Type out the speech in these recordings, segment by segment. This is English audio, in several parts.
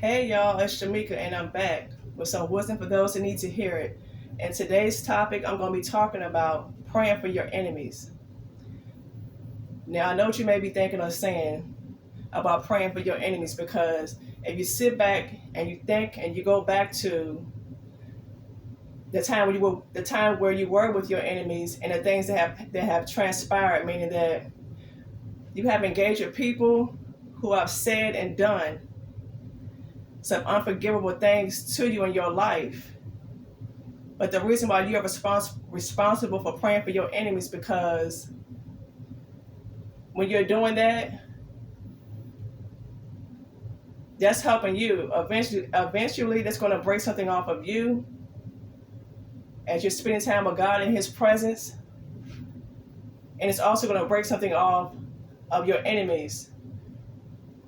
Hey y'all, it's Shamika and I'm back with some wisdom for those who need to hear it. And today's topic, I'm going to be talking about praying for your enemies. Now, I know what you may be thinking or saying about praying for your enemies because if you sit back and you think and you go back to the time where you were with your enemies and the things that have transpired, meaning that you have engaged with people who have said and done some unforgivable things to you in your life. But the reason why you are responsible for praying for your enemies because when you're doing that, that's helping you. Eventually, that's going to break something off of you as you're spending time with God in His presence, and it's also going to break something off of your enemies.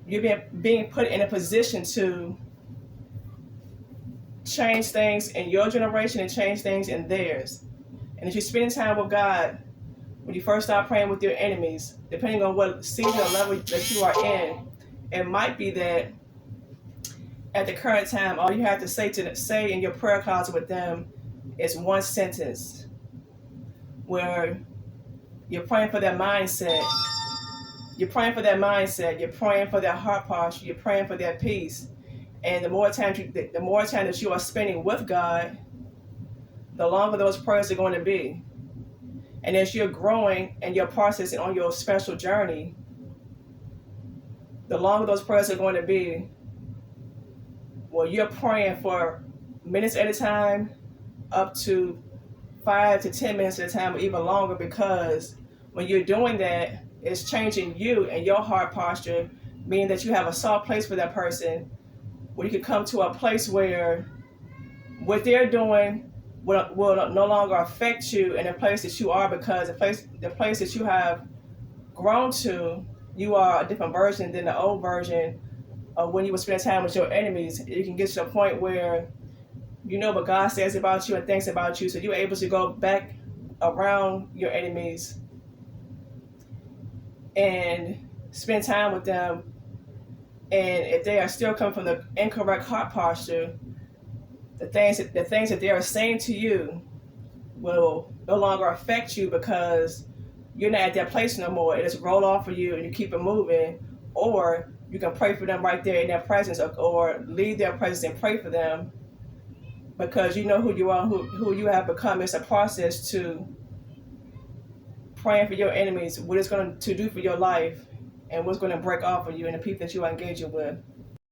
You're being put in a position to change things in your generation and change things in theirs. And if you're spending time with God, when you first start praying with your enemies, depending on what season or level that you are in, it might be that at the current time, all you have to say in your prayer closet with them is one sentence where you're praying for their mindset. You're praying for their mindset. You're praying for their heart posture. You're praying for their peace. And the more time that you are spending with God, the longer those prayers are going to be. And as you're growing and you're processing on your special journey, the longer those prayers are going to be, well, you're praying for minutes at a time, up to 5 to 10 minutes at a time, or even longer, because when you're doing that, it's changing you and your heart posture, meaning that you have a soft place for that person, where you can come to a place where what they're doing will no longer affect you in the place that you are, because the place that you have grown to, you are a different version than the old version of when you were spending time with your enemies. You can get to the point where you know what God says about you and thinks about you, so you're able to go back around your enemies and spend time with them. And if they are still coming from the incorrect heart posture, the things that they are saying to you will no longer affect you, because you're not at that place no more. It just roll off for you and you keep it moving. Or you can pray for them right there in their presence, or leave their presence and pray for them, because you know who you are, who you have become. It's a process to praying for your enemies, what it's going to do for your life, and what's going to break off of you and the people that you are engaging with.